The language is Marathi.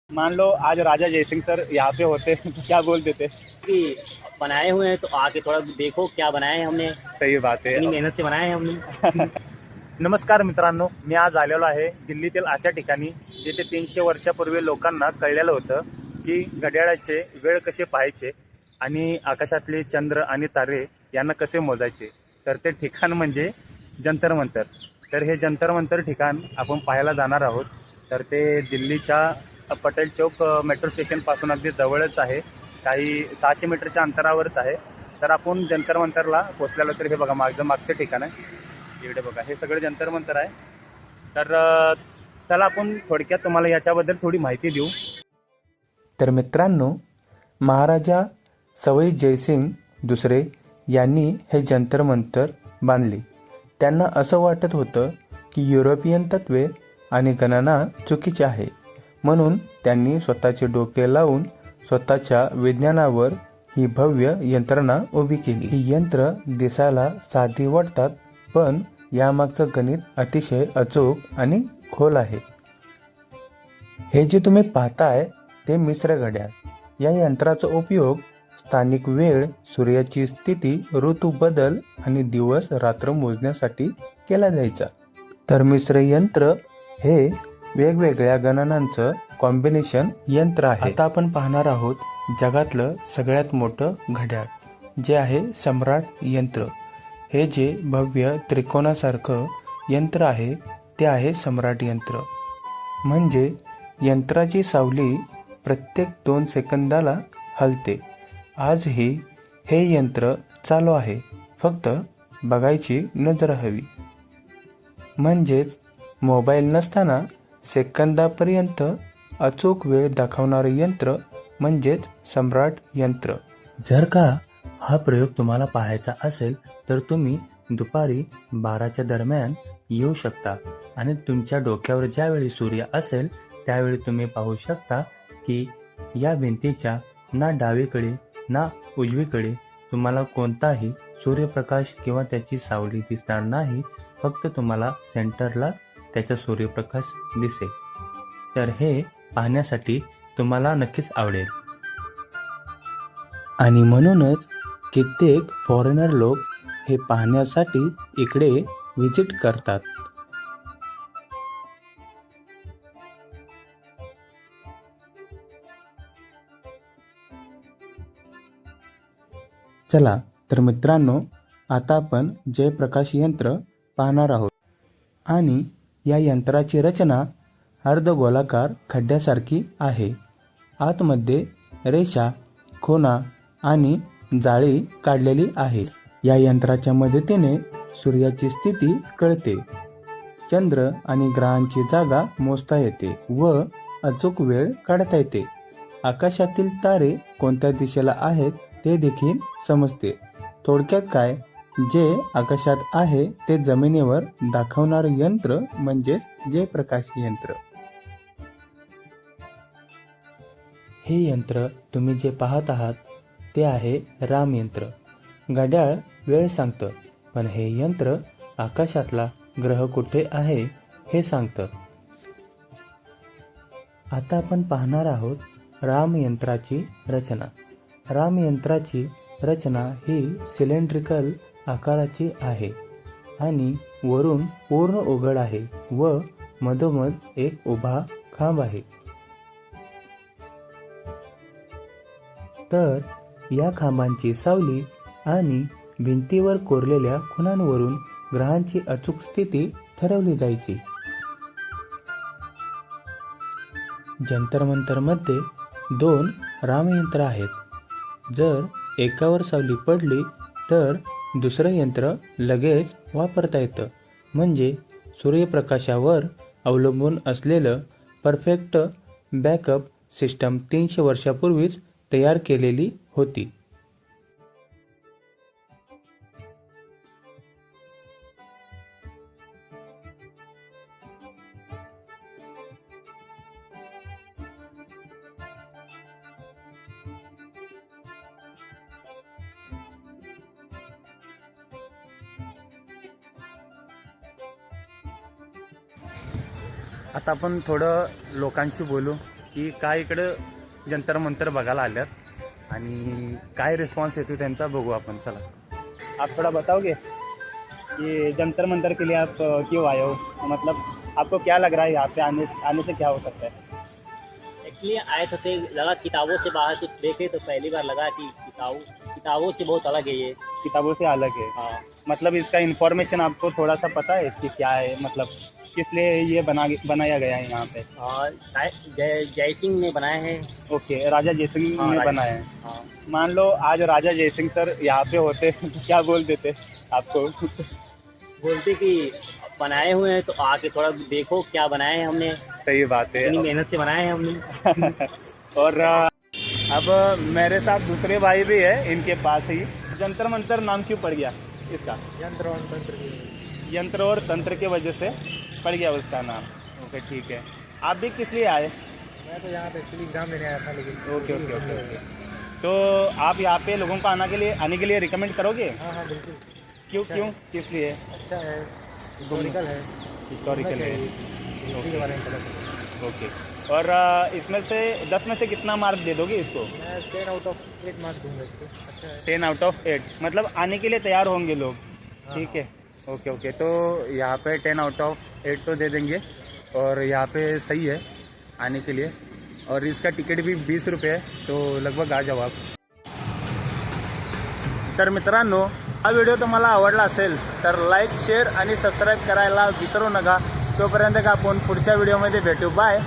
मान लो आज राजा जयसिंह सर यहाँ पे होते तो क्या बोल देते। कि बनाए हुए हैं तो आके थोड़ा देखो क्या बनाए हैं हमने, सही बात है। इतनी मेहनत से बनाए हैं हमने। नमस्कार मित्रांनो, मी आज आलेलो आहे दिल्लीतील अशा ठिकाणी जिथे 300 वर्षापूर्वी लोकांना कळलेलं होतं की घड्याळाचे वेळ कसे पाहायचे आणि आकाशातले चंद्र आणि तारे यांना कसे मोजायचे। तर ते ठिकाण म्हणजे जंतर मंतर। तर हे जंतर मंतर ठिकाण आपण पाहायला जाणार आहोत। तर ते दिल्लीच्या पटेल चौक मेट्रो स्टेशनपासून अगदी जवळच आहे, काही 600 मीटरच्या अंतरावरच आहे। तर आपण जंतर मंतरला पोहोचलेलो। तर हे बघा मागचं ठिकाण आहे, इकडे बघा हे सगळं जंतर मंतर आहे। तर चला आपण थोडक्यात तुम्हाला याच्याबद्दल थोडी माहिती देऊ। तर मित्रांनो, महाराजा सवाई जयसिंग दुसरे यांनी हे जंतर मंतर बांधले। त्यांना असं वाटत होतं की युरोपियन तत्वे आणि गणना चुकीचे आहे, म्हणून त्यांनी स्वतःचे डोके लावून स्वतःच्या विज्ञानावर ही भव्य यंत्रणा उभी केली। ही यंत्र दिसायला साधी वाटतात, पण यामागचं गणित अतिशय अचूक आणि खोल आहे। हे जे तुम्ही पाहताय ते मिश्र घड्याळ। या यंत्राचा उपयोग स्थानिक वेळ, सूर्याची स्थिती, ऋतू बदल आणि दिवस रात्र मोजण्यासाठी केला जायचा। तर मिश्र यंत्र हे वेगवेगळ्या गणनांचं कॉम्बिनेशन यंत्र आहे। आता आपण पाहणार आहोत जगातलं सगळ्यात मोठं घड्याळ, जे आहे सम्राट यंत्र। हे जे भव्य त्रिकोणासारखं यंत्र आहे ते आहे सम्राट यंत्र। म्हणजे यंत्राची सावली प्रत्येक 2 सेकंदाला हलते। आजही हे यंत्र चालू आहे, फक्त बघायची नजर हवी। म्हणजेच मोबाईल नसताना सेकंदापर्यंत अचूक वेळ दाखवणारे यंत्र म्हणजेच सम्राट यंत्र। जर का हा प्रयोग तुम्हाला पाहायचा असेल तर तुम्ही दुपारी 12च्या दरम्यान येऊ शकता आणि तुमच्या डोक्यावर ज्यावेळी सूर्य असेल त्यावेळी तुम्ही पाहू शकता की या भिंतीच्या ना डावीकडे ना उजवीकडे तुम्हाला कोणताही सूर्यप्रकाश किंवा त्याची सावली दिसणार नाही, फक्त तुम्हाला सेंटरला त्याचा सूर्यप्रकाश दिसेल। तर हे पाहण्यासाठी तुम्हाला नक्कीच आवडेल आणि म्हणूनच कित्येक फॉरेनर लोक हे पाहण्यासाठी इकडे व्हिजिट करतात। चला तर मित्रांनो, आता आपण जयप्रकाश यंत्र पाहणार आहोत आणि या यंत्राची रचना अर्धगोलाकार खड्ड्यासारखी आहे। आतमध्ये रेषा, खुणा आणि जाळी काढलेली आहे। या यंत्राच्या मदतीने सूर्याची स्थिती कळते, चंद्र आणि ग्रहांची जागा मोजता येते व अचूक वेळ काढता येते। आकाशातील तारे कोणत्या दिशेला आहेत ते देखील समजते। थोडक्यात काय, जे आकाशात आहे ते जमिनीवर दाखवणारे यंत्र म्हणजेच जयप्रकाश यंत्र। हे यंत्र तुम्ही जे पाहत आहात ते आहे राम यंत्र। घड्याळ वेळ सांगतं, पण हे यंत्र आकाशातला ग्रह कुठे आहे हे सांगतं। आता आपण पाहणार आहोत राम यंत्राची रचना। राम यंत्राची रचना ही सिलेंड्रिकल आकाराची आहे आणि वरून पूर्ण उघड आहे व मधोमध एक उभा खांब आहे। तर या खांबांची सावली आणि भिंतीवर कोरलेल्या खुणांवरून ग्रहांची अचूक स्थिती ठरवली जायची। जंतर मंतर मध्ये 2 रामयंत्र आहेत। जर एकावर सावली पडली तर दुसरं यंत्र लगेच वापरता येतं। म्हणजे सूर्यप्रकाशावर अवलंबून असलेलं परफेक्ट बॅकअप सिस्टम 300 वर्षापूर्वीच तयार केलेली होती। आता आपण थोडं लोकांशी बोलू की काय इकडं जंतर मंतर बघायला आल्यात आणि काय रिस्पॉन्स येतो त्यांचा बघू आपण. चला, आप थोड़ा बताओगे कि जंतर मंतर के लिए आप क्यों आए हो, मतलब आपको क्या लग रहा है यहाँ पे आने से क्या हो सकता है? एक्चुअली आए थे, लगा किताबों से बाहर कुछ देखे तो पहली बार लगा कि किताबों से बहुत अलग है ये। किताबों से अलग है, हाँ, मतलब इसका इन्फॉर्मेशन आपको थोड़ा सा पता है कि क्या है, मतलब किस लिए ये बनाया गया है यहाँ पे? और शायद जय सिंह ने बनाए हैं। ओके, राजा जयसिंह हाँ, ने राजा- बनाया है। हाँ, मान लो आज राजा जयसिंह सर यहाँ पे होते तो क्या बोल देते आपको? बोलते कि बनाए हुए हैं तो आके थोड़ा देखो क्या बनाए हैं हमने, सही बात है। इतनी मेहनत से बनाए हैं हमने। और अब मेरे साथ दूसरे भाई भी है इनके पास ही। जंतर मंतर नाम क्यों पड़ गया इसका? यंत्र और तंत्र की वजह से पड़ गया उसका नाम। ओके, ठीक है। आप भी किस लिए आए? मैं तो यहाँ पे एक्चुअली एग्जाम देने आया था, लेकिन ओके ओके ओके ओके। तो आप यहाँ पे लोगों को आने के लिए रिकमेंड करोगे? हाँ हाँ बिल्कुल, क्यों क्यों किस लिए? अच्छा है, हिस्टोरिकल है, हिस्टोरिकल है। हिस्ट्री के बारे में पता चलेगा। ओके, और इसमें से 10 में से कितना मार्क दे दोगे इसको? मैं 10 आउट ऑफ 8 मार्क्स दूंगा इसको। अच्छा है। 10 आउट ऑफ 8, मतलब आने के लिए तैयार होंगे लोग। ठीक है, ओके ओके। तो यहाँ पे 10 आउट ऑफ 8 तो दे देंगे और यहाँ पे सही है आने के लिए। और इसका तिकीट भी 20 रुपये आहे, तो लगभग आ जाऊ आप. तर मित्रांनो, हा व्हिडिओ तुम्हाला आवडला असेल तर लाईक, शेअर आणि सबस्क्राईब करायला विसरू नका. तोपर्यंत का आपण पुढच्या व्हिडिओमध्ये भेटू. बाय.